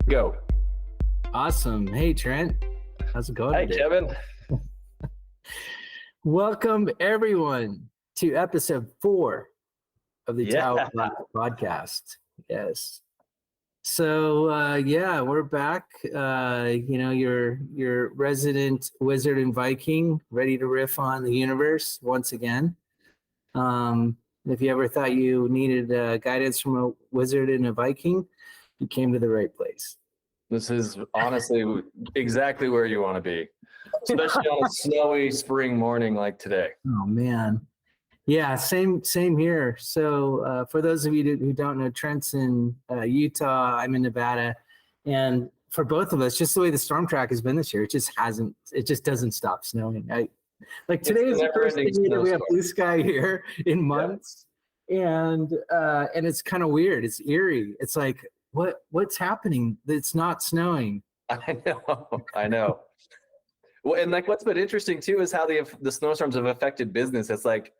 Go. Awesome. Hey, Trent. How's it going Hi, today? Kevin. Welcome, everyone, to episode 4 of the Yeah. Tao podcast. Yes. So, we're back. Your resident wizard and Viking, ready to riff on the universe once again. If you ever thought you needed guidance from a wizard and a Viking, you came to the right place. This is honestly exactly where you want to be, especially on a snowy spring morning like today. Oh man, yeah, same here. So for those of you who don't know, Trent's in Utah, I'm in Nevada, and for both of us, just the way the storm track has been this year, it just doesn't stop snowing. Today is the first day that we have blue sky here in months, and it's kind of weird. It's eerie. It's like, what's happening? It's not snowing. I know. Well, and like what's been interesting too is how the snowstorms have affected business. It's like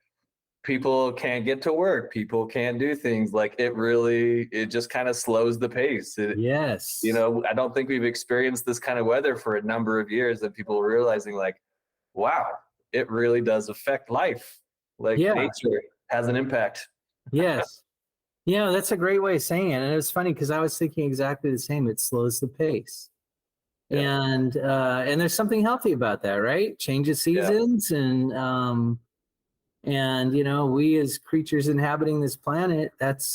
people can't get to work, people can't do things. Like it just kind of slows the pace. Yes. I don't think we've experienced this kind of weather for a number of years, and people realizing like, wow, it really does affect life. Like nature has an impact. Yes. That's a great way of saying it. And it was funny because I was thinking exactly the same. It slows the pace. Yeah. And there's something healthy about that, right? Change of seasons and we as creatures inhabiting this planet, it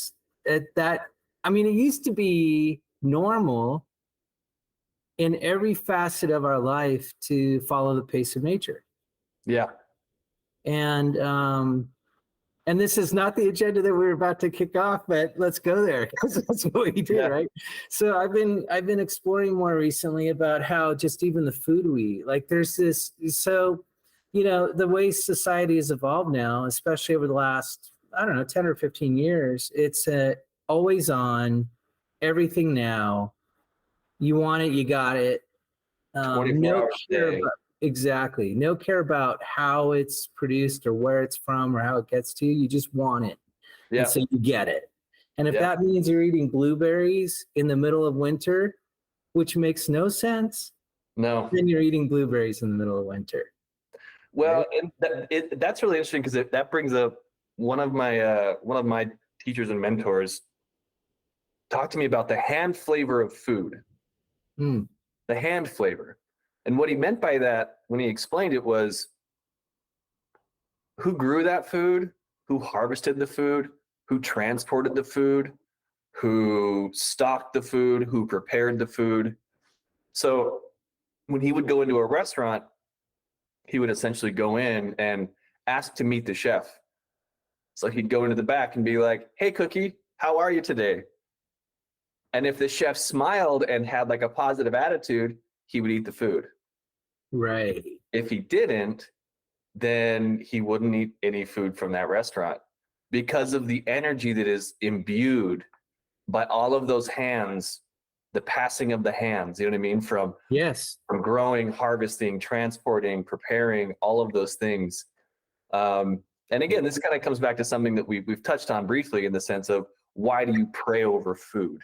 used to be normal in every facet of our life to follow the pace of nature. Yeah. And this is not the agenda that we're about to kick off, but let's go there because that's what we do, right? So I've been exploring more recently about how just even the food we eat, like there's this, so, the way society has evolved now, especially over the last, 10 or 15 years, it's always on, everything now. You want it, you got it. 24 hours a day. Exactly. No care about how it's produced or where it's from or how it gets to you. You just want it. Yeah. And so you get it. And if that means you're eating blueberries in the middle of winter, which makes no sense, then you're eating blueberries in the middle of winter. Well, right? And that's really interesting because that brings up one of my teachers and mentors talked to me about the hand flavor of food. The hand flavor. And what he meant by that when he explained it was who grew that food, who harvested the food, who transported the food, who stocked the food, who prepared the food. So when he would go into a restaurant, he would essentially go in and ask to meet the chef. So he'd go into the back and be like, "Hey, Cookie, how are you today?" And if the chef smiled and had like a positive attitude, he would eat the food. Right. If he didn't, then he wouldn't eat any food from that restaurant because of the energy that is imbued by all of those hands, the passing of the hands, you know what I mean? From growing, harvesting, transporting, preparing, all of those things. And again, this kind of comes back to something that we've touched on briefly in the sense of why do you pray over food?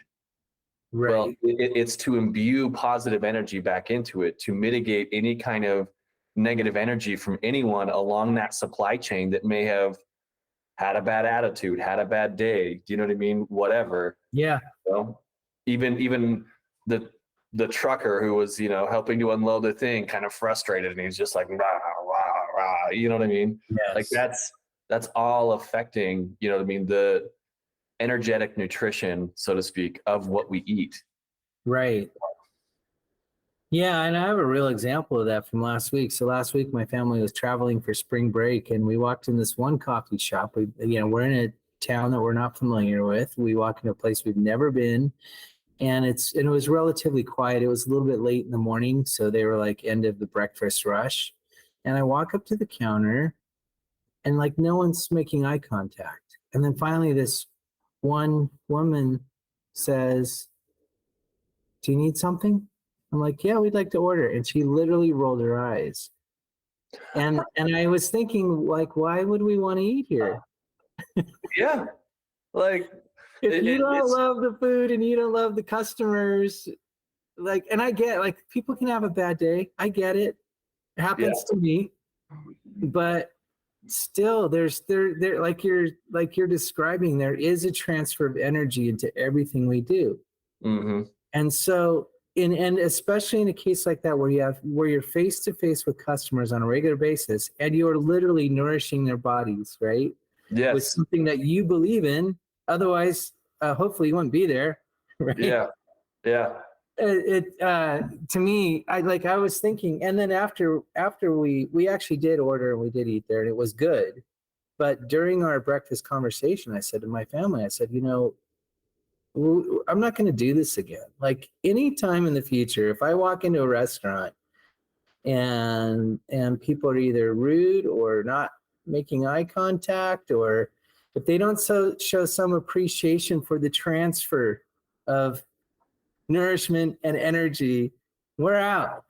Right. Well, it's to imbue positive energy back into it, to mitigate any kind of negative energy from anyone along that supply chain that may have had a bad attitude, had a bad day. Do you know what I mean? Whatever. Yeah. So even the trucker who was, helping to unload the thing, kind of frustrated, and he's just like, rah, rah, rah, you know what I mean? Yes. Like that's all affecting, you know what I mean? The energetic nutrition, so to speak, of what we eat. Right. Yeah, and I have a real example of that from last week. So last week, my family was traveling for spring break, and we walked in this one coffee shop. We're in a town that we're not familiar with. We walk into a place we've never been, and it was relatively quiet. It was a little bit late in the morning, so they were like end of the breakfast rush. And I walk up to the counter, and like no one's making eye contact. And then finally, this one woman says, "Do you need something?" I'm like, "Yeah, we'd like to order." And she literally rolled her eyes. And I was thinking, like, why would we want to eat here? Yeah. Like, if you don't love the food and you don't love the customers, like, and I get, like, people can have a bad day. I get it. It happens to me. But still, there, like you're describing, there is a transfer of energy into everything we do. Mm-hmm. And so, and especially in a case like that where you're face to face with customers on a regular basis, and you are literally nourishing their bodies, right? Yes. With something that you believe in. Otherwise, hopefully you wouldn't be there, right? Yeah. Yeah. To me, I was thinking, and then after we actually did order and we did eat there and it was good. But during our breakfast conversation, I said to my family, I said, I'm not going to do this again. Like, anytime in the future, if I walk into a restaurant and people are either rude or not making eye contact, or if they don't show some appreciation for the transfer of nourishment and energy, we're out.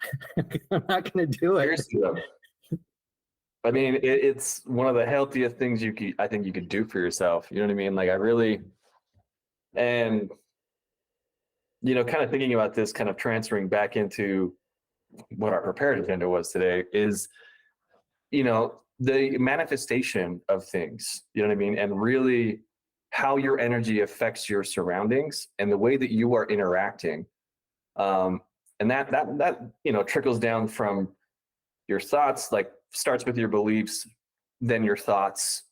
I'm not going to do it. Seriously, though. I mean, it's one of the healthiest things I think you could do for yourself. You know what I mean? Like, I really, and, kind of thinking about this, kind of transferring back into what our prepared agenda was today is, the manifestation of things, you know what I mean? And really how your energy affects your surroundings and the way that you are interacting. And that trickles down from your thoughts, like starts with your beliefs, then your thoughts,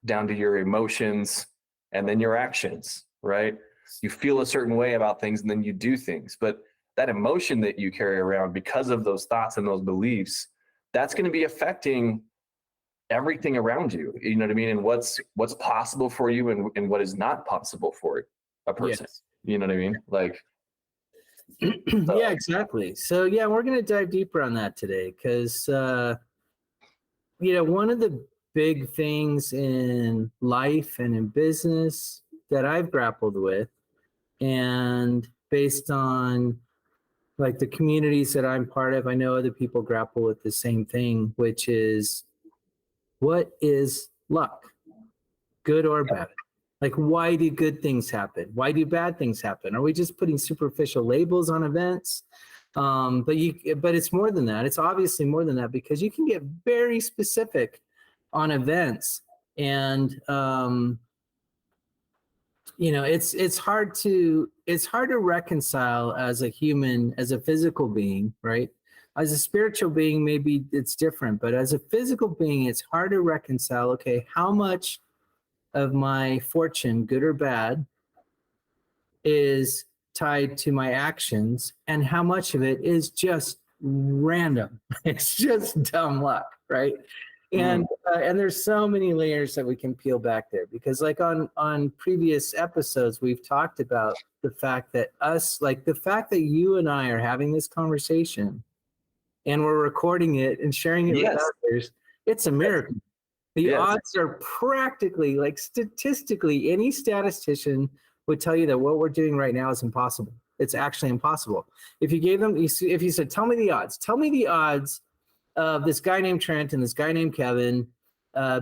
down to your emotions, and then your actions, right? You feel a certain way about things and then you do things. But that emotion that you carry around because of those thoughts and those beliefs, that's going to be affecting everything around you. You know what I mean? And what's possible for you and what is not possible for a person. Yes. You know what I mean? Like, yeah, exactly. So yeah, we're going to dive deeper on that today because, one of the big things in life and in business that I've grappled with, and based on like the communities that I'm part of, I know other people grapple with the same thing, which is, what is luck, good or bad? Like, why do good things happen? Why do bad things happen? Are we just putting superficial labels on events? But it's more than that. It's obviously more than that, because you can get very specific on events, and it's hard to reconcile as a human, as a physical being, right? As a spiritual being, maybe it's different, but as a physical being, it's hard to reconcile. Okay, how much of my fortune, good or bad, is tied to my actions, and how much of it is just random? It's just dumb luck, right? And there's so many layers that we can peel back there, because like on previous episodes, we've talked about the fact that you and I are having this conversation and we're recording it and sharing it with others. It's a miracle. The odds are practically, like, statistically, any statistician would tell you that what we're doing right now is impossible. It's actually impossible. If you said, tell me the odds of this guy named Trent and this guy named Kevin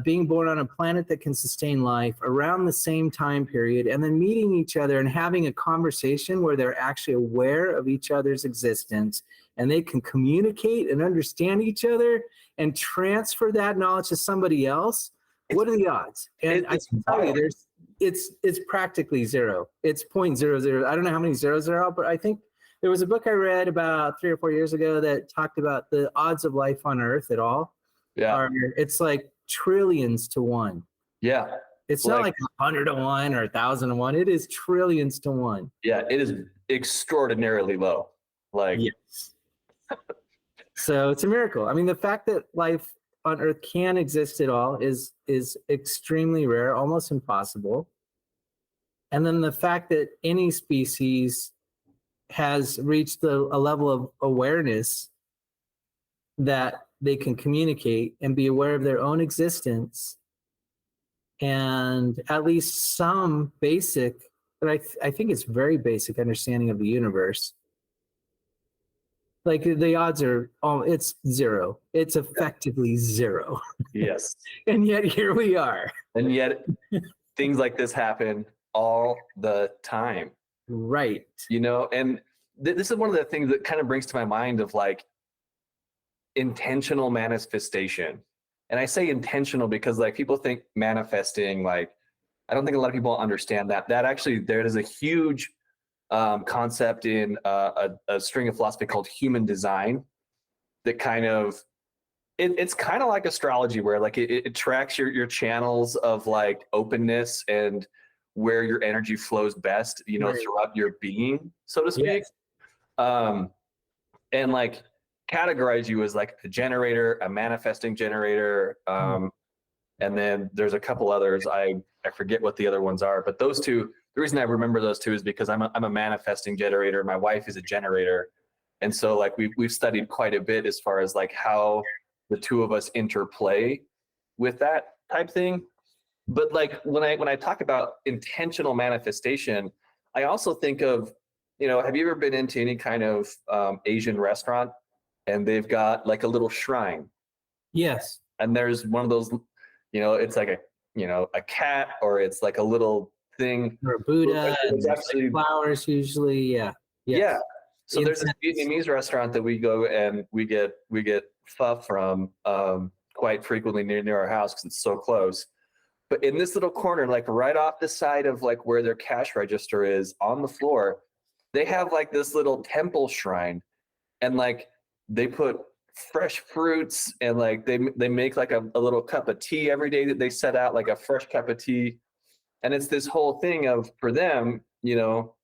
being born on a planet that can sustain life around the same time period, and then meeting each other and having a conversation where they're actually aware of each other's existence and they can communicate and understand each other and transfer that knowledge to somebody else, what are the odds? And I can tell you, it's practically zero. It's 0.00. I don't know how many zeros there are, but I think there was a book I read about 3 or 4 years ago that talked about the odds of life on Earth at all. Yeah. It's like trillions to one. Yeah. It's not like 100 to 1 or 1,000 to 1. It is trillions to 1. Yeah, it is extraordinarily low. Yes. So it's a miracle. I mean, the fact that life on Earth can exist at all is extremely rare, almost impossible. And then the fact that any species has reached a level of awareness that they can communicate and be aware of their own existence, and at least some basic, but I think it's very basic understanding of the universe. Like, the odds are, it's zero. It's effectively zero. Yes. And yet here we are. And yet things like this happen all the time. Right. And this is one of the things that kind of brings to my mind of like intentional manifestation. And I say intentional because like people think manifesting, like, I don't think a lot of people understand that actually there is a huge concept in a string of philosophy called human design that kind of, it's kind of like astrology where like it tracks your channels of like openness and where your energy flows best, you know, Right. throughout your being, so to speak. Yes. And like categorize you as like a generator, a manifesting generator. And then there's a couple others. I forget what the other ones are, but those two, the reason I remember those two is because I'm a manifesting generator. My wife is a generator. And so like we've studied quite a bit as far as like how the two of us interplay with that type thing. But like when I talk about intentional manifestation, I also think of, you know, have you ever been into any kind of Asian restaurant and they've got like a little shrine, Yes. and there's one of those, you know, it's like a, you know, a cat, or it's like a little thing. Or Buddha, and It's there's actually, like flowers usually. Yeah. Yes. yeah. So there's this Incense. Vietnamese restaurant that we go and we get pho from quite frequently near our house because it's so close. But in this little corner, like right off the side of like where their cash register is on the floor, they have like this little temple shrine, and like they put fresh fruits, and like they make like a little cup of tea every day that they set out, like a fresh cup of tea. And it's this whole thing of, for them, you know,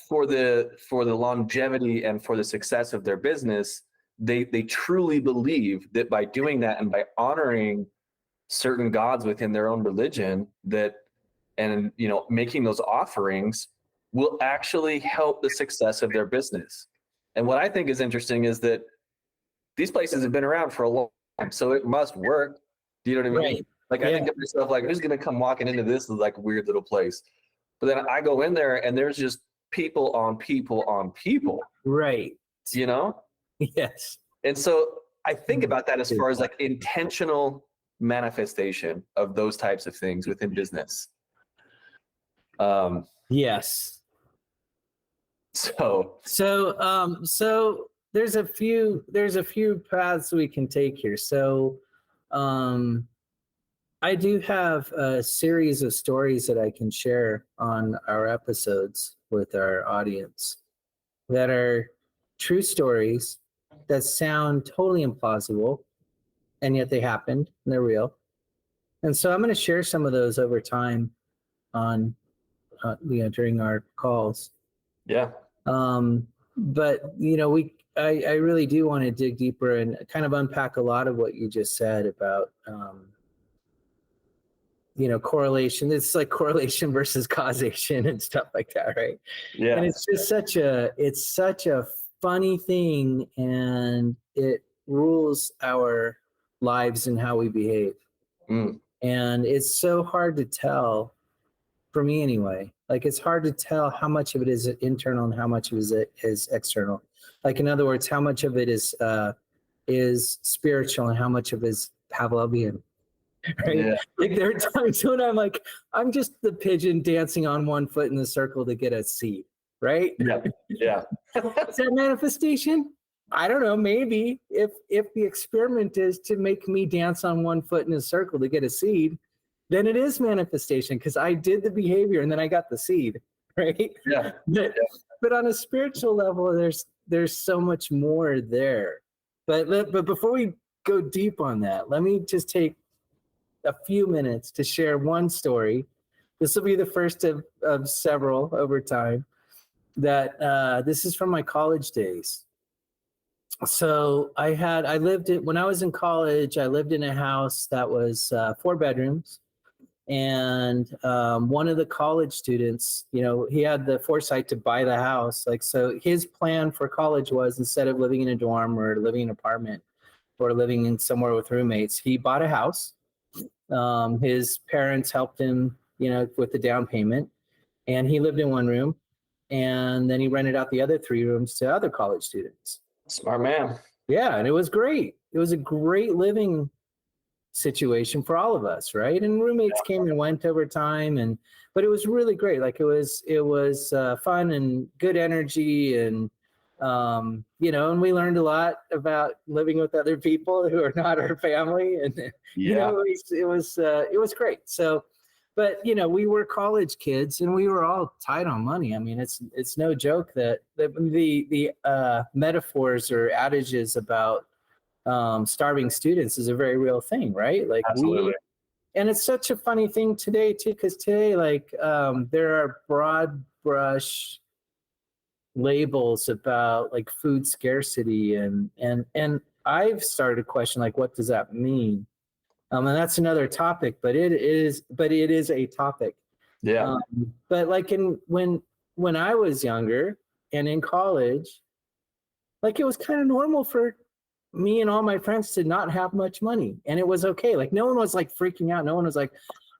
for the longevity and for the success of their business, they truly believe that by doing that and by honoring certain gods within their own religion, that, and you know, making those offerings will actually help the success of their business. And what I think is interesting is that these places have been around for a long time, so it must work. Do you know what I mean? Right. Like, I Yeah. think of myself like, who's going to come walking into this like weird little place? But then I go in there and there's just people on people on people, Right. you know? Yes. And so I think about that as far as like intentional manifestation of those types of things within business. Yes. So So there's a few paths we can take here. So I do have a series of stories that I can share on our episodes with our audience that are true stories that sound totally implausible, and yet they happened and they're real. And so I'm going to share some of those over time on during our calls. yeah. But you know, I really do want to dig deeper and kind of unpack a lot of what you just said about you know, correlation. It's like correlation versus causation and stuff like that, right? Yeah. And it's just such a funny thing, and it rules our lives and how we behave. And it's so hard to tell, for me anyway. Like, it's hard to tell how much of it is internal and how much of it is external. Like, in other words, how much of it is spiritual and how much of it is Pavlovian. Right? Yeah. Like, there are times when I'm like, I'm just the pigeon dancing on one foot in the circle to get a seed, right? Yeah. Yeah. Is that manifestation? I don't know. Maybe if the experiment is to make me dance on one foot in a circle to get a seed, then it is manifestation because I did the behavior and then I got the seed, right? Yeah. But on a spiritual level, there's so much more there. But before we go deep on that, let me just take a few minutes to share one story. This will be the first of several over time. That this is from my college days. So when I was in college, I lived in a house that was 4 bedrooms. And one of the college students, you know, he had the foresight to buy the house. Like, so his plan for college was, instead of living in a dorm or living in an apartment or living in somewhere with roommates, he bought a house. His parents helped him, you know, with the down payment, and he lived in one room. And then he rented out the other 3 rooms to other college students. Smart man. Yeah, and it was great. It was a great living situation for all of us, right? And roommates came and went over time, but it was really great. Like it was fun and good energy, and and we learned a lot about living with other people who are not our family, and it was great. So, but we were college kids and we were all tight on money. I mean, it's no joke that the metaphors or adages about starving students is a very real thing, right? Like Absolutely. and it's such a funny thing today too, because today, like, there are broad brush labels about like food scarcity, and I've started to question, like, what does that mean? And that's another topic, but it is a topic. Yeah. But like when I was younger and in college, like it was kind of normal for me and all my friends to not have much money, and it was okay. Like no one was like freaking out. No one was like,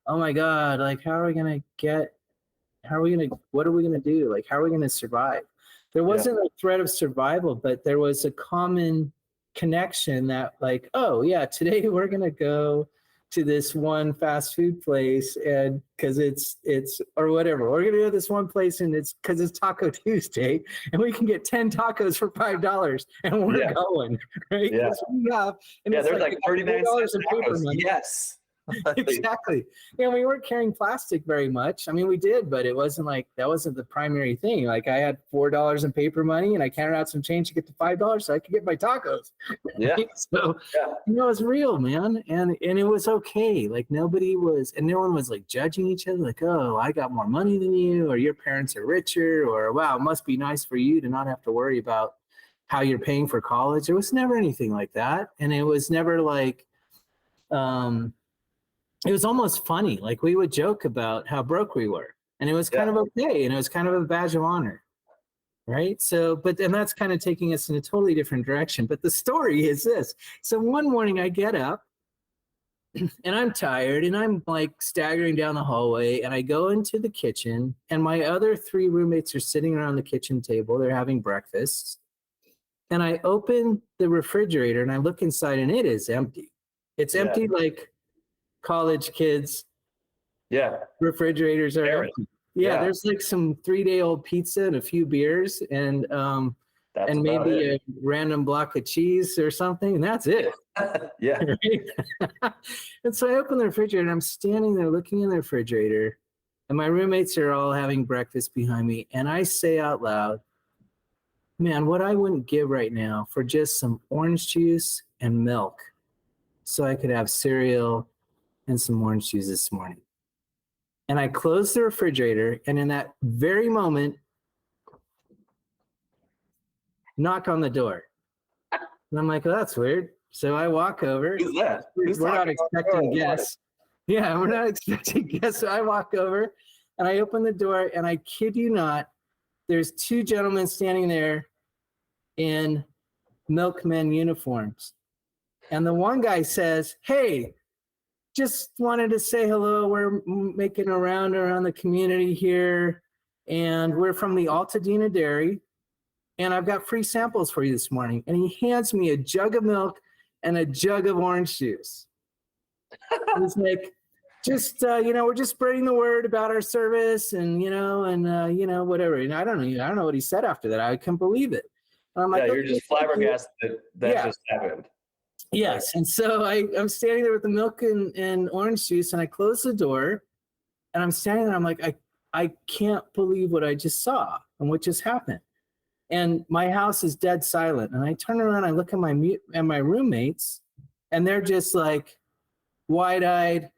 oh my God, like what are we gonna do? Like, how are we gonna survive? There wasn't a threat of survival, but there was a common connection that, like, oh yeah, today we're gonna go to this one fast food place, and because it's or whatever, we're gonna go to this one place, and it's because it's Taco Tuesday, and we can get 10 tacos for $5, and we're going, right? Yeah. There's like 39 $4 in paper tacos. money. Yes. Exactly. Yeah, we weren't carrying plastic very much. I mean, we did, but it wasn't like that wasn't the primary thing. Like I had $4 in paper money, and I counted out some change to get to $5 so I could get my tacos. Yeah. So it was real, man, and it was okay. Like no one was like judging each other. Like, oh, I got more money than you, or your parents are richer, or wow, it must be nice for you to not have to worry about how you're paying for college. There was never anything like that, and it was never like. It was almost funny. Like we would joke about how broke we were, and it was kind of okay, and it was kind of a badge of honor, right? So, and that's kind of taking us in a totally different direction. But the story is this. So one morning I get up and I'm tired, and I'm like staggering down the hallway, and I go into the kitchen, and my other 3 roommates are sitting around the kitchen table. They're having breakfast. And I open the refrigerator and I look inside, and it is empty. It's empty like college kids refrigerators are empty. There's like some 3-day-old pizza and a few beers, and maybe a random block of cheese or something, and that's it. And so I open the refrigerator, and I'm standing there looking in the refrigerator, and my roommates are all having breakfast behind me, and I say out loud, man, what I wouldn't give right now for just some orange juice and milk so I could have cereal and some orange juice this morning. And I closed the refrigerator, and in that very moment, knock on the door. And I'm like, oh, that's weird. So I walk over. Who's that? We're not expecting guests. Yeah, we're not expecting guests. So I walk over and I open the door, and I kid you not, there's 2 gentlemen standing there in milkmen uniforms. And the one guy says, hey, just wanted to say hello. We're making a round around the community here, and we're from the Alta Dena Dairy, and I've got free samples for you this morning. And he hands me a jug of milk and a jug of orange juice. He's like, just, we're just spreading the word about our service, and, whatever. And I don't know what he said after that. I couldn't believe it. And I'm like, you're just flabbergasted that just happened. Yes. And so I'm standing there with the milk and orange juice, and I close the door, and I'm standing there. I'm like, I can't believe what I just saw and what just happened. And my house is dead silent. And I turn around, I look at my roommates, and they're just like wide-eyed,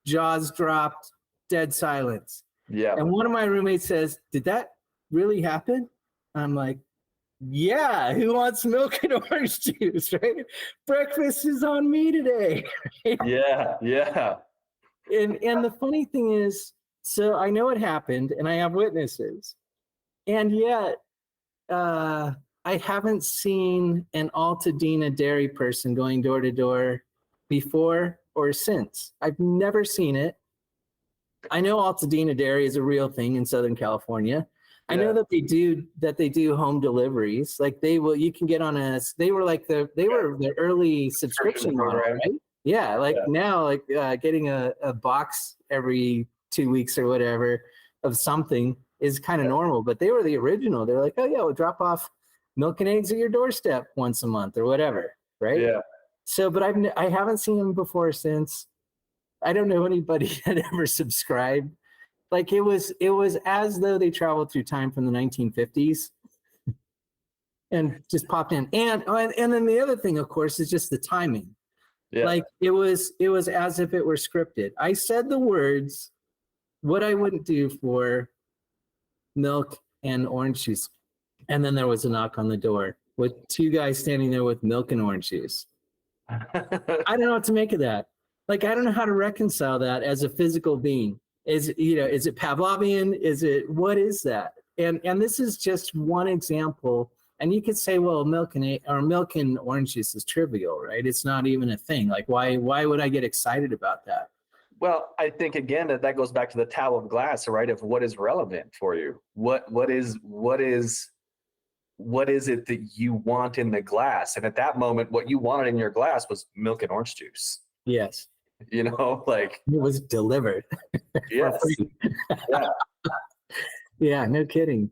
jaws dropped, dead silence. Yeah. And one of my roommates says, did that really happen? I'm like, yeah, who wants milk and orange juice, right? Breakfast is on me today. Yeah. And the funny thing is, so I know it happened, and I have witnesses, and yet I haven't seen an Alta Dena Dairy person going door to door before or since. I've never seen it. I know Alta Dena Dairy is a real thing in Southern California. I know that they do home deliveries. Like you can get on they were the early subscription model, right? Yeah, like Yeah. now, like getting a box every 2 weeks or whatever of something is kind of normal. But they were the original. They're like, oh yeah, we'll drop off milk and eggs at your doorstep once a month or whatever, right? Yeah. So, but I haven't seen them before since. I don't know anybody that ever subscribed. Like it was as though they traveled through time from the 1950s and just popped in. And then the other thing, of course, is just the timing. Yeah. Like it was as if it were scripted. I said the words, what I wouldn't do for milk and orange juice. And then there was a knock on the door with two guys standing there with milk and orange juice. I don't know what to make of that. Like, I don't know how to reconcile that as a physical being. Is it Pavlovian? What is that? And this is just one example. And you could say, well, milk and orange juice is trivial, right? It's not even a thing. Like, why would I get excited about that? Well, I think again that goes back to the towel of glass, right? Of what is relevant for you. What is it that you want in the glass? And at that moment, what you wanted in your glass was milk and orange juice. Yes. Like it was delivered. yes. Yeah. Yeah, no kidding.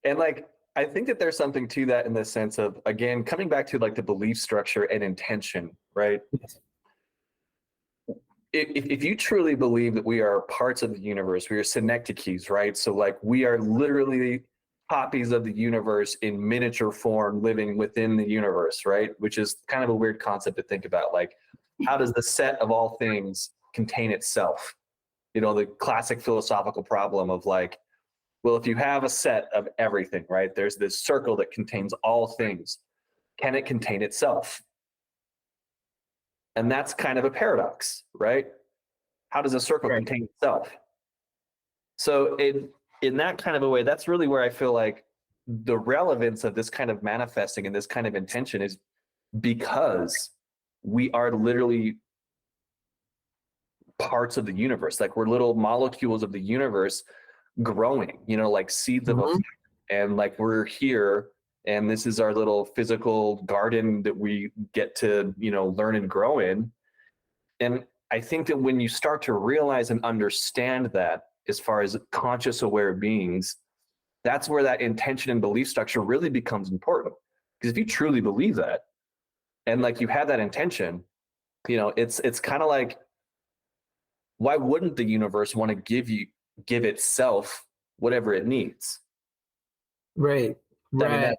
And like I think that there's something to that in the sense of, again, coming back to like the belief structure and intention, right? Yes. If you truly believe that we are parts of the universe, we are synecdoches, right? So like we are literally copies of the universe in miniature form living within the universe, right? Which is kind of a weird concept to think about. Like, how does the set of all things contain itself? The classic philosophical problem of like, well, if you have a set of everything, right? There's this circle that contains all things. Can it contain itself? And that's kind of a paradox, right? How does a circle Right. contain itself? So in that kind of a way, that's really where I feel like the relevance of this kind of manifesting and this kind of intention is because we are literally parts of the universe. Like we're little molecules of the universe growing, like seeds of a plant. And like we're here and this is our little physical garden that we get to, learn and grow in. And I think that when you start to realize and understand that as far as conscious aware beings, that's where that intention and belief structure really becomes important. Because if you truly believe that and like you have that intention, it's kind of like, why wouldn't the universe want to give itself whatever it needs? Right. I mean, Right.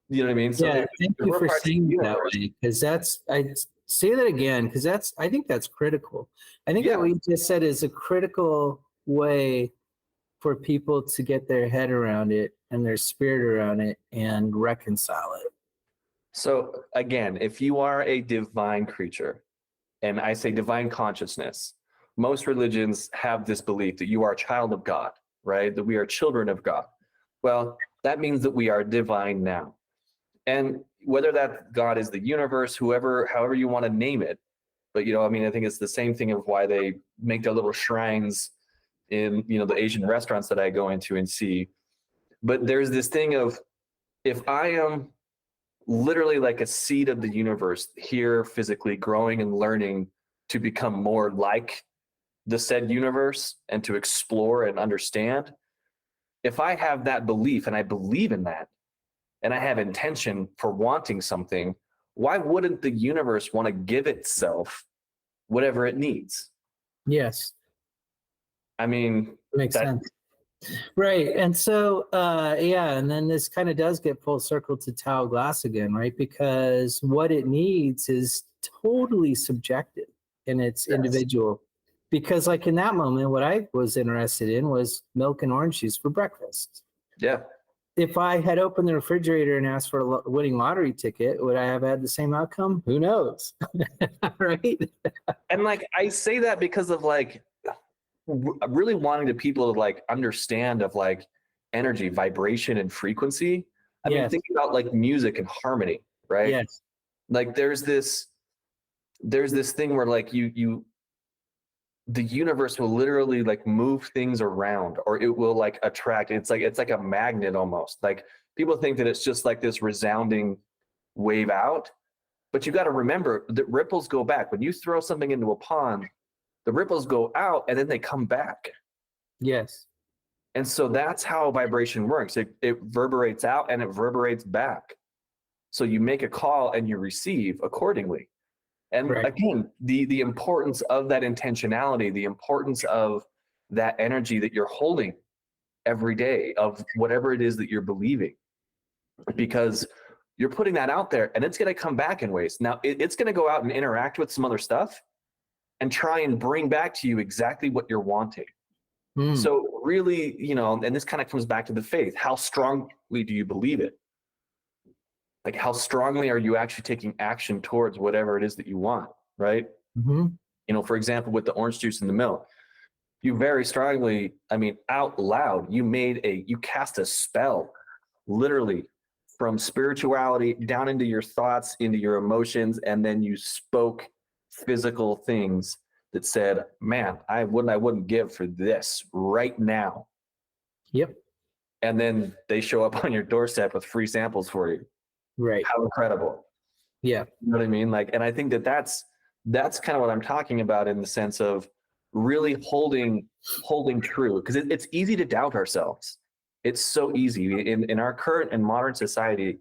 you know what I mean? So Yeah, thank you we're for parts of the saying it that universe. way, because I say that again, because I think that's critical. I think Yeah. that what you just said is a critical way for people to get their head around it and their spirit around it and reconcile it. So again, if you are a divine creature, and I say divine consciousness, most religions have this belief that you are a child of God, right? That we are children of God. Well, that means that we are divine now. And whether that God is the universe, however you want to name it, but I think it's the same thing of why they make their little shrines in the Asian restaurants that I go into and see. But there's this thing of, if I am literally like a seed of the universe here physically growing and learning to become more like the said universe and to explore and understand, if I have that belief and I believe in that and I have intention for wanting something, why wouldn't the universe want to give itself whatever it needs? Yes, I mean, makes sense. Right. And so, and then this kind of does get full circle to Tao glass again, right? Because what it needs is totally subjective and it's individual. Because like in that moment, what I was interested in was milk and orange juice for breakfast. Yeah. If I had opened the refrigerator and asked for a winning lottery ticket, would I have had the same outcome? Who knows? Right. And like, I say that because of like, really wanting the people to like understand of like energy, vibration, and frequency. I mean, think about like music and harmony, right? Yes. Like there's this thing where like the universe will literally like move things around, or it will like attract. It's like a magnet almost. Like people think that it's just like this resounding wave out, But you got to remember that ripples go back. When you throw something into a pond, the ripples go out and then they come back. Yes. And so that's how vibration works. It reverberates out and it reverberates back. So you make a call and you receive accordingly. And Right. again, the importance of that intentionality, the importance of that energy that you're holding every day, of whatever it is that you're believing, because you're putting that out there and it's going to come back in ways. Now it's going to go out and interact with some other stuff and try and bring back to you exactly what you're wanting. So really, you know, and this kind of comes back to the faith. How strongly do you believe it? Like, how strongly are you actually taking action towards whatever it is that you want, right? Mm-hmm. You know, for example, with the orange juice and the milk, you very strongly, I mean, out loud, you cast a spell, literally, from spirituality down into your thoughts, into your emotions, and then you spoke physical things that said, man, I wouldn't give for this right now. Yep. And then they show up on your doorstep with free samples for you. Right. How incredible. Yeah. You know what I mean? Like, and I think that's kind of what I'm talking about, in the sense of really holding true, because it's easy to doubt ourselves. It's so easy in our current and modern society.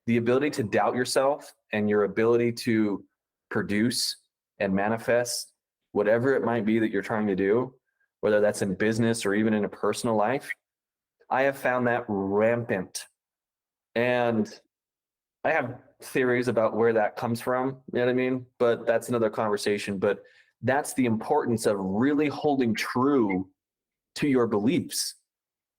The ability to doubt yourself and your ability to produce and manifest whatever it might be that you're trying to do, whether that's in business or even in a personal life, I have found that rampant. And I have theories about where that comes from, you know what I mean? But that's another conversation. But that's the importance of really holding true to your beliefs,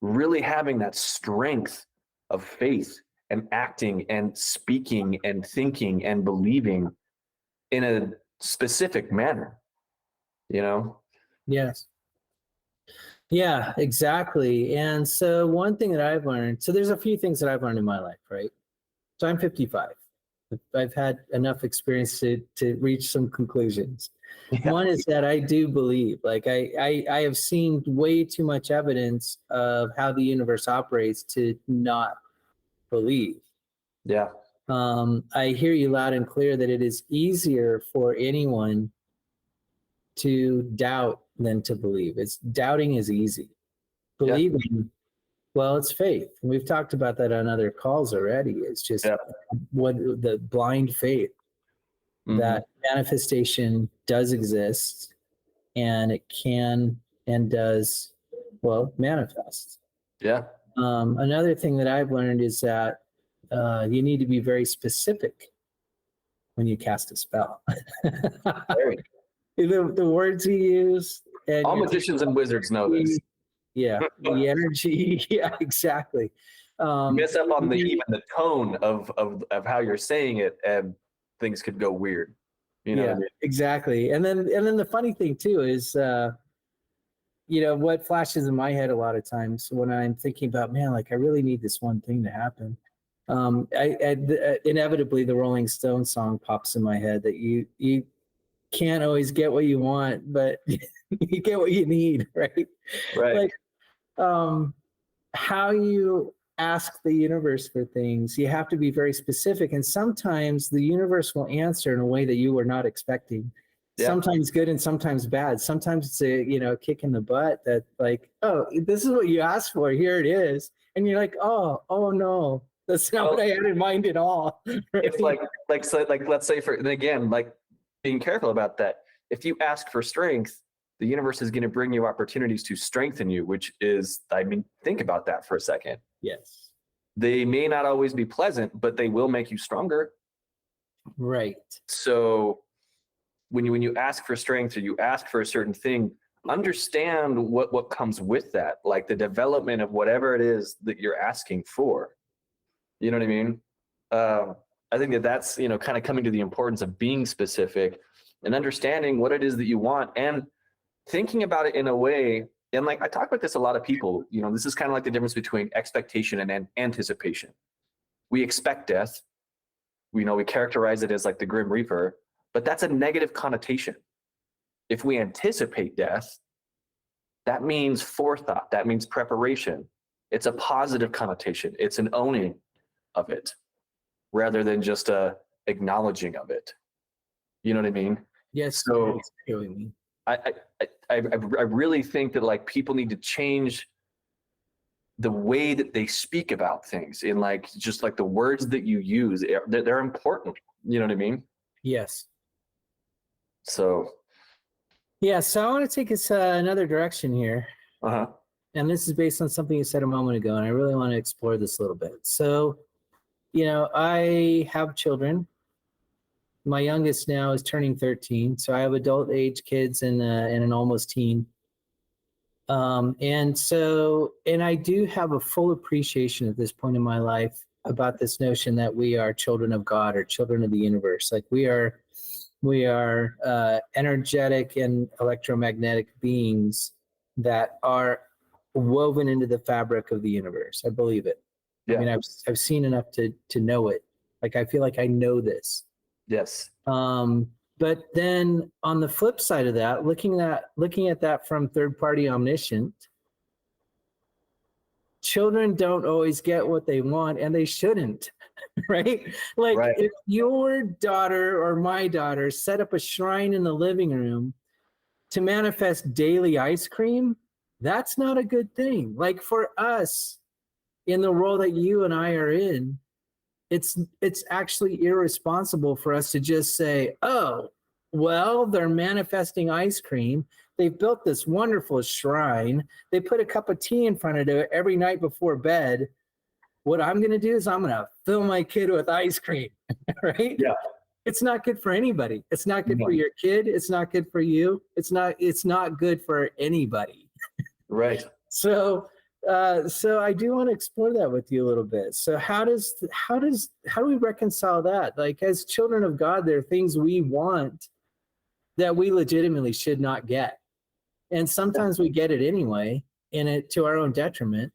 really having that strength of faith and acting and speaking and thinking and believing in a specific manner, you know? Yes. Yeah, exactly. And so one thing that I've learned, so there's a few things that I've learned in my life, right? So I'm 55. I've had enough experience to reach some conclusions. Yeah. One is that I do believe, like I have seen way too much evidence of how the universe operates to not believe. Yeah. I hear you loud and clear that it is easier for anyone to doubt than to believe. Doubting is easy. Believing, well, it's faith. And we've talked about that on other calls already. It's just what the blind faith that manifestation does exist, and it can and does, well, manifest. Yeah. Another thing that I've learned is that you need to be very specific when you cast a spell. The words you use. And all magicians and wizards know this. Yeah, the energy. Yeah, exactly. Mess up on even the tone of how you're saying it, and things could go weird. You know what I mean? Exactly. And then the funny thing too is, you know, what flashes in my head a lot of times when I'm thinking about, man, like I really need this one thing to happen. Inevitably, the Rolling Stones song pops in my head that you can't always get what you want, but you get what you need, right? Right. Like, how you ask the universe for things, you have to be very specific, and sometimes the universe will answer in a way that you were not expecting. Sometimes good and sometimes bad. Sometimes it's a kick in the butt that, like, oh, this is what you asked for, here it is, and you're like, oh no, that's not what I had in mind at all. Right? It's like let's say, for, and again, like, being careful about that. If you ask for strength, the universe is going to bring you opportunities to strengthen you, which is, I mean, think about that for a second. Yes. They may not always be pleasant, but they will make you stronger. Right. So when you ask for strength, or you ask for a certain thing, understand what comes with that, like the development of whatever it is that you're asking for. You know what I mean? I think that's, kind of coming to the importance of being specific and understanding what it is that you want, and thinking about it in a way. And like, I talk about this a lot of people, this is kind of like the difference between expectation and anticipation. We expect death. We characterize it as like the Grim Reaper, but that's a negative connotation. If we anticipate death, that means forethought. That means preparation. It's a positive connotation. It's an owning of it, rather than just a, acknowledging of it. You know what I mean? Yes. So I mean. I really think that like people need to change the way that they speak about things, in like just like the words that you use. They're important. You know what I mean? Yes. So Yeah. So I want to take us another direction here. uh-huh. And this is based on something you said a moment ago, and I really want to explore this a little bit. So, you know, I have children. My youngest now is turning 13, so I have adult age kids and an almost teen. And I do have a full appreciation at this point in my life about this notion that we are children of God or children of the universe. Like we are energetic and electromagnetic beings that are woven into the fabric of the universe. I believe it. Yeah. I mean, I've seen enough to know it. Like I feel like I know this. Yes. But then on the flip side of that, looking at that from third party omniscient, children don't always get what they want, and they shouldn't, right? Like Right. if your daughter or my daughter set up a shrine in the living room to manifest daily ice cream, that's not a good thing. Like for us in the role that you and I are in, it's actually irresponsible for us to just say, oh, well, they're manifesting ice cream. They've built this wonderful shrine. They put a cup of tea in front of it every night before bed. What I'm going to do is I'm going to fill my kid with ice cream, right? Yeah. It's not good for anybody. It's not good No. for your kid. It's not good for you. It's not good for anybody. Right. So I do want to explore that with you a little bit. So how do we reconcile that? Like as children of God, there are things we want that we legitimately should not get. And sometimes we get it anyway, and it to our own detriment.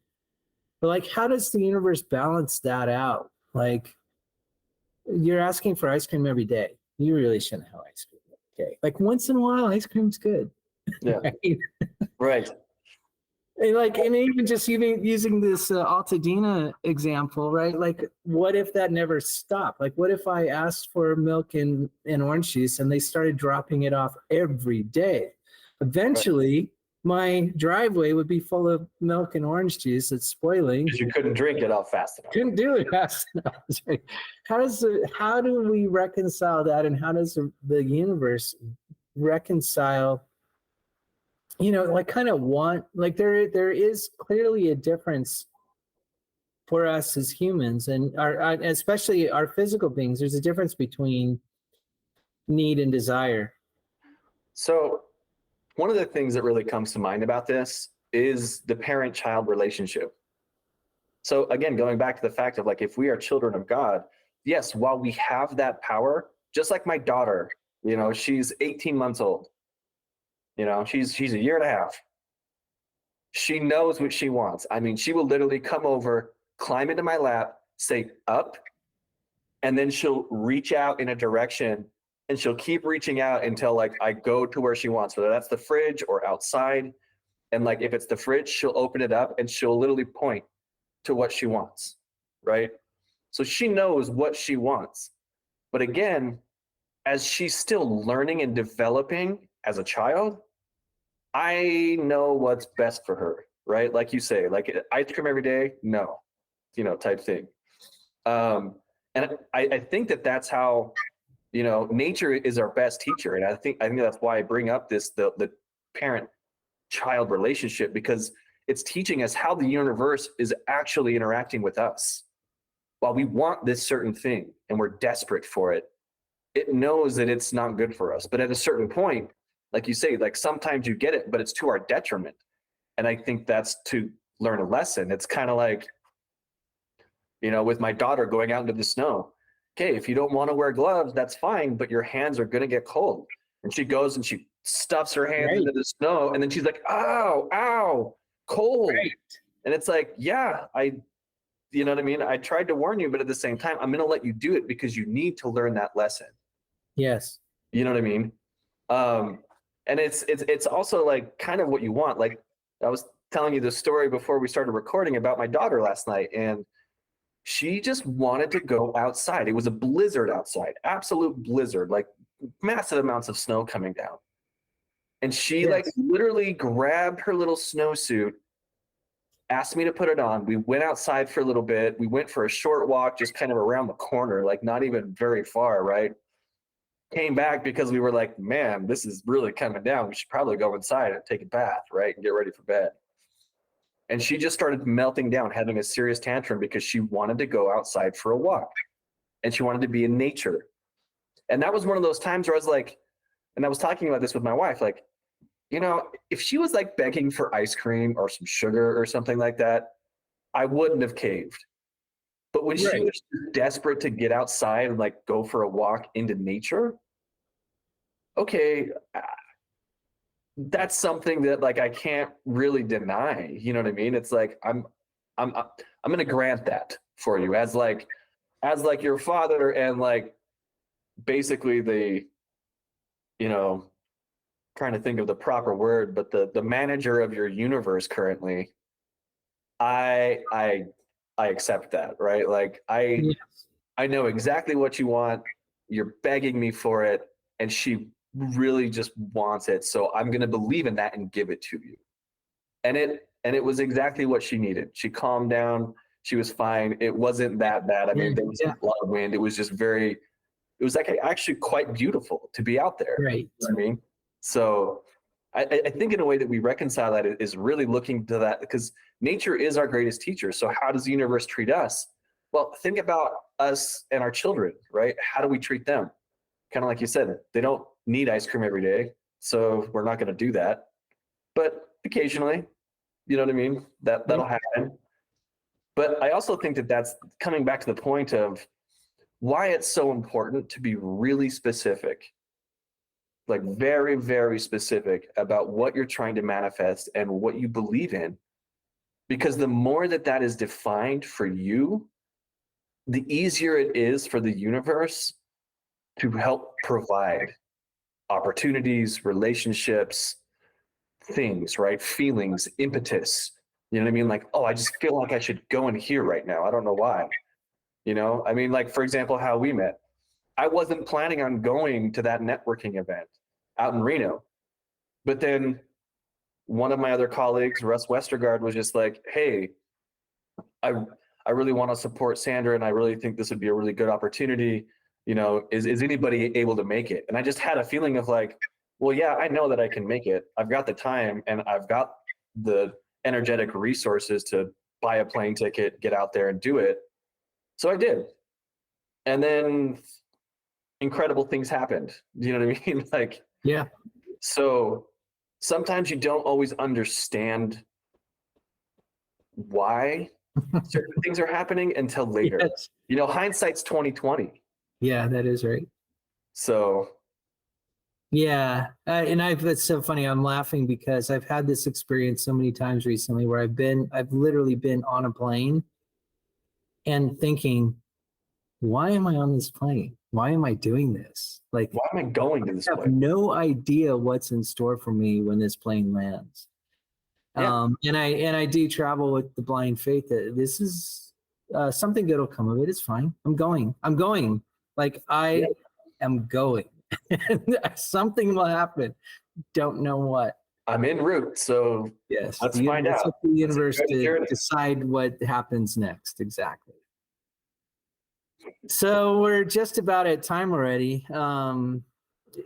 But like, how does the universe balance that out? Like you're asking for ice cream every day. You really shouldn't have ice cream every day. Like once in a while, ice cream's good. Yeah. Right? Right. And even just even using this Alta Dena example, right? Like, what if that never stopped? Like, what if I asked for milk and orange juice and they started dropping it off every day? Eventually, my driveway would be full of milk and orange juice that's spoiling. Because you couldn't drink it out fast enough. Couldn't do it fast enough. How do we reconcile that, and how does the universe reconcile? You know, like kind of want, like there is clearly a difference for us as humans and especially our physical beings. There's a difference between need and desire. So one of the things that really comes to mind about this is the parent-child relationship. So again, going back to the fact of like, if we are children of God, yes, while we have that power, just like my daughter, you know, she's 18 months old. You know, she's a year and a half. She knows what she wants. I mean, she will literally come over, climb into my lap, say up, and then she'll reach out in a direction, and she'll keep reaching out until like I go to where she wants, whether that's the fridge or outside. And like if it's the fridge, she'll open it up and she'll literally point to what she wants, right? So she knows what she wants. But again, as she's still learning and developing as a child, I know what's best for her, right? Like you say, like ice cream every day, no, you know, type thing. And I think that that's how, you know, nature is our best teacher. And I think that's why I bring up the parent-child relationship, because it's teaching us how the universe is actually interacting with us. While we want this certain thing and we're desperate for it, it knows that it's not good for us. But at a certain point, like you say, like sometimes you get it, but it's to our detriment. And I think that's to learn a lesson. It's kind of like, you know, with my daughter going out into the snow. Okay, if you don't want to wear gloves, that's fine, but your hands are going to get cold. And she goes and she stuffs her hands into the snow, and then she's like, ow, ow, cold. Right. And it's like, yeah, you know what I mean? I tried to warn you, but at the same time, I'm going to let you do it because you need to learn that lesson. Yes. You know what I mean? And it's also like kind of what you want. Like I was telling you the story before we started recording about my daughter last night, and She just wanted to go outside. It was a blizzard outside, absolute blizzard, like massive amounts of snow coming down. And she like Yes. literally grabbed her little snowsuit, asked me to put it on. We went outside for a little bit. We went for a short walk, just kind of around the corner, like not even very far, right? Came back because we were like, man, this is really coming down. We should probably go inside and take a bath, right? And get ready for bed. And she just started melting down, having a serious tantrum because she wanted to go outside for a walk and she wanted to be in nature. And that was one of those times where I was like, and I was talking about this with my wife, like, you know, if she was like begging for ice cream or some sugar or something like that, I wouldn't have caved. But when she Right. was desperate to get outside and like go for a walk into nature, okay, that's something that like I can't really deny. You know what I mean? It's like I'm going to grant that for you as like your father and like basically the, you know, trying to think of the proper word, but the manager of your universe currently. I accept that, right? Like Yes. I know exactly what you want. You're begging me for it, and she really just wants it. So I'm going to believe in that and give it to you. And it was exactly what she needed. She calmed down. She was fine. It wasn't that bad. I mean, there was Yeah. a lot of wind. It was just very. It was like actually quite beautiful to be out there. Right. You know what I mean? So I think in a way that we reconcile that is really looking to that because nature is our greatest teacher. So how does the universe treat us? Well, think about us and our children, right? How do we treat them? Kind of like you said, they don't need ice cream every day. So we're not going to do that. But occasionally, you know what I mean? That'll happen. But I also think that that's coming back to the point of why it's so important to be really specific, like very, very specific about what you're trying to manifest and what you believe in. Because the more that that is defined for you, the easier it is for the universe to help provide opportunities, relationships, things, right? Feelings, impetus. You know what I mean? Like, oh, I just feel like I should go in here right now. I don't know why. You know, I mean, like, for example, how we met. I wasn't planning on going to that networking event out in Reno. But then one of my other colleagues, Russ Westergaard, was just like, hey, I really want to support Sandra and I really think this would be a really good opportunity. You know, is anybody able to make it? And I just had a feeling of like, well, yeah, I know that I can make it. I've got the time and I've got the energetic resources to buy a plane ticket, get out there and do it. So I did. And then incredible things happened. You know what I mean? Like, Yeah. so sometimes you don't always understand why certain things are happening until later. Yes. You know, hindsight's 2020. Yeah, that is right. So Yeah, and it's so funny. I'm laughing because I've had this experience so many times recently where I've literally been on a plane and thinking, why am I on this plane? Why am I doing this? Like, why am I going to this I have place? no idea what's in store for me when this plane lands. Yeah. And I do travel with the blind faith that this is something good will come of it. It's fine. I'm going. Like I am going. Something will happen. Don't know what. I'm en route. So Yes. let's find It's out. up to the universe That's a good to journey. decide what happens next. Exactly. So we're just about at time already.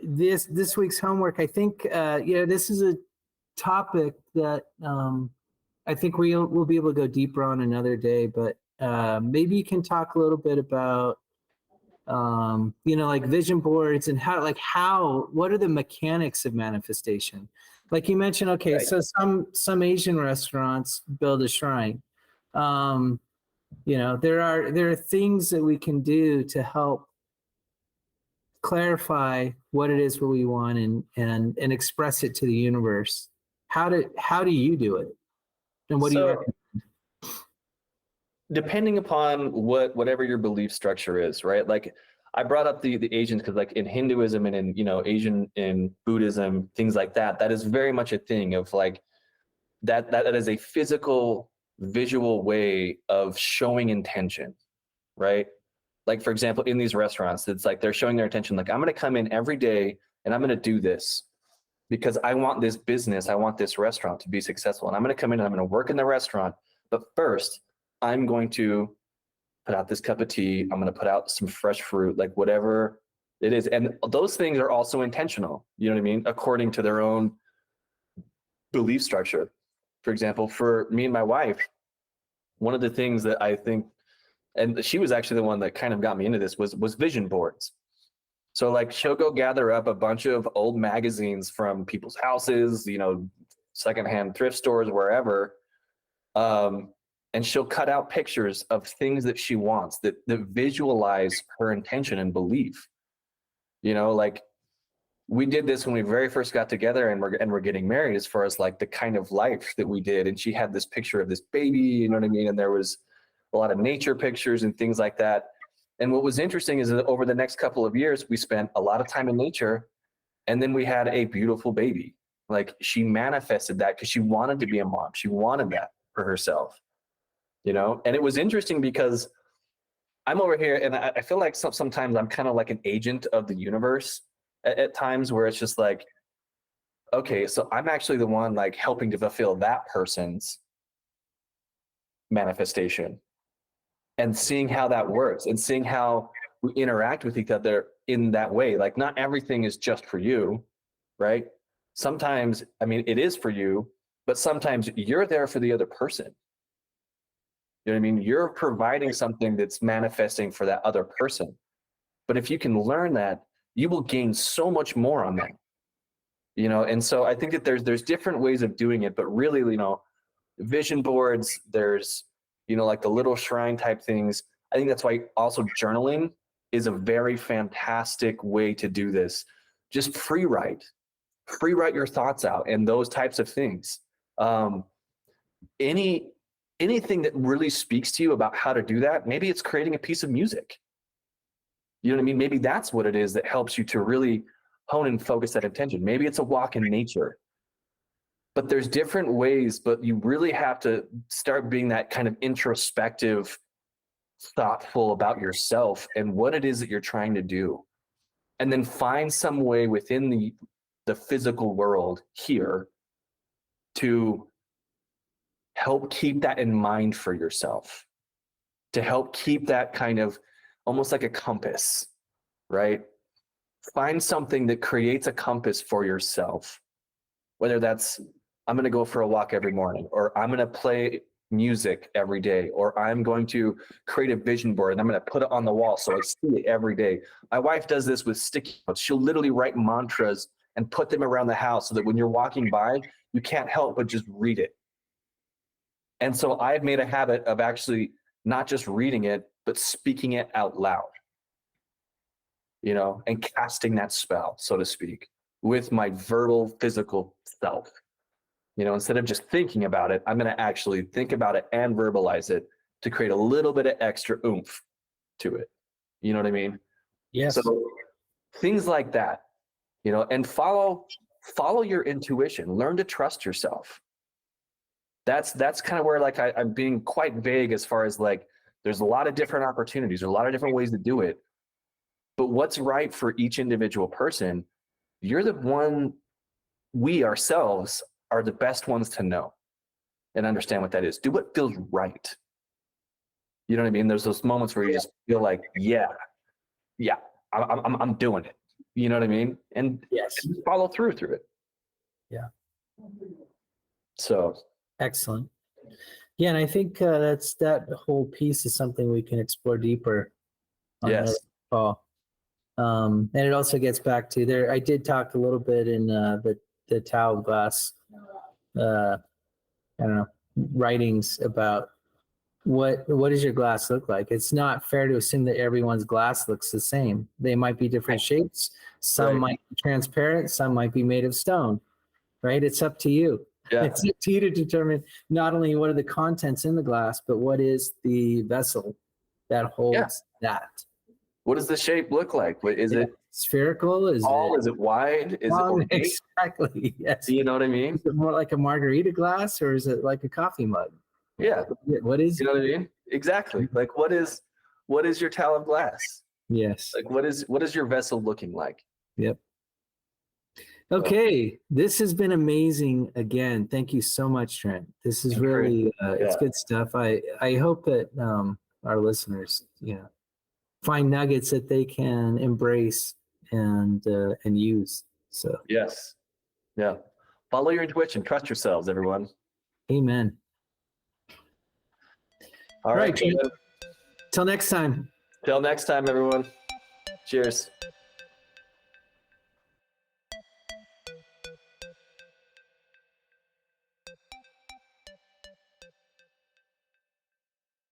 This week's homework, I think, this is a topic that I think we'll be able to go deeper on another day. But maybe you can talk a little bit about like vision boards and what are the mechanics of manifestation? Like you mentioned, okay, Right. so some Asian restaurants build a shrine. There are things that we can do to help clarify what it is what we want and express it to the universe. How do you do it? And what do you recommend? Depending upon whatever your belief structure is, right? Like I brought up the Asians because like in Hinduism and in Asian in Buddhism, things like that is very much a thing of like that is a physical, visual way of showing intention, right? Like, for example, in these restaurants, it's like they're showing their attention, like, I'm going to come in every day and I'm going to do this because I want this business, I want this restaurant to be successful. And I'm going to come in and I'm going to work in the restaurant. But first, I'm going to put out this cup of tea. I'm going to put out some fresh fruit, like whatever it is. And those things are also intentional, you know what I mean? According to their own belief structure. For example, for me and my wife, one of the things that I think, and she was actually the one that kind of got me into this, was vision boards. So like she'll go gather up a bunch of old magazines from people's houses, you know, secondhand thrift stores, wherever. And she'll cut out pictures of things that she wants that visualize her intention and belief. You know, like we did this when we very first got together and we're getting married, as far as like the kind of life that we did. And she had this picture of this baby, you know what I mean? And there was a lot of nature pictures and things like that. And what was interesting is that over the next couple of years, we spent a lot of time in nature, and then we had a beautiful baby. Like she manifested that because she wanted to be a mom. She wanted that for herself, you know? And it was interesting because I'm over here and I feel like sometimes I'm kind of like an agent of the universe at times, where it's just like, okay, so I'm actually the one like helping to fulfill that person's manifestation, and seeing how that works and seeing how we interact with each other in that way. Like not everything is just for you, right? Sometimes, I mean, it is for you, but sometimes you're there for the other person. You know what I mean? You're providing something that's manifesting for that other person. But if you can learn that, you will gain so much more on that. You know, and so I think that there's different ways of doing it, but really, you know, vision boards, there's, you know, like the little shrine type things. I think that's why also journaling is a very fantastic way to do this. Just free write your thoughts out and those types of things. Anything that really speaks to you about how to do that. Maybe it's creating a piece of music. You know what I mean? Maybe that's what it is that helps you to really hone and focus that attention. Maybe it's a walk in nature. But there's different ways, but you really have to start being that kind of introspective, thoughtful about yourself and what it is that you're trying to do. And then find some way within the physical world here to help keep that in mind for yourself, to help keep that kind of almost like a compass, right? Find something that creates a compass for yourself, whether that's I'm going to go for a walk every morning, or I'm going to play music every day, or I'm going to create a vision board and I'm going to put it on the wall so I see it every day. My wife does this with sticky notes. She'll literally write mantras and put them around the house so that when you're walking by, you can't help but just read it. And so I've made a habit of actually not just reading it, but speaking it out loud, you know, and casting that spell, so to speak, with my verbal, physical self. You know, instead of just thinking about it, I'm going to actually think about it and verbalize it to create a little bit of extra oomph to it. You know what I mean? Yes. So things like that, you know, and follow your intuition. Learn to trust yourself. That's kind of where like I'm being quite vague as far as like there's a lot of different opportunities, there's a lot of different ways to do it. But what's right for each individual person, you're the one, we ourselves are the best ones to know and understand what that is. Do what feels right. You know what I mean? There's those moments where you just feel like, yeah, I'm doing it. You know what I mean? And yes, and follow through it. Yeah. So excellent. Yeah, and I think that whole piece is something we can explore deeper on another call. And it also gets back to there. I did talk a little bit in the Tao glass, I don't know, writings about what does your glass look like. It's not fair to assume that everyone's glass looks the same. They might be different shapes. Some might be transparent. Some might be made of stone. Right? It's up to you. yeah. It's up to you to determine not only what are the contents in the glass, but what is the vessel that holds that. What does the shape look like? Is it spherical? Is tall? it Is it wide? Is long? it opaque? Exactly. Yes. You know what I mean? Is it more like a margarita glass or is it like a coffee mug? Yeah. What is? You know what I mean? Exactly. Like what is what is your towel of glass? Yes. Like, what is your vessel looking like? Yep. Okay, this has been amazing. Again, thank you so much, Trent. This is really it's Yeah. good stuff. I hope that our listeners, find nuggets that they can embrace and use. So, Yes. Yeah. Follow your intuition. Trust yourselves, everyone. amen. All right. Trent. Till next time. Till next time, everyone. Cheers.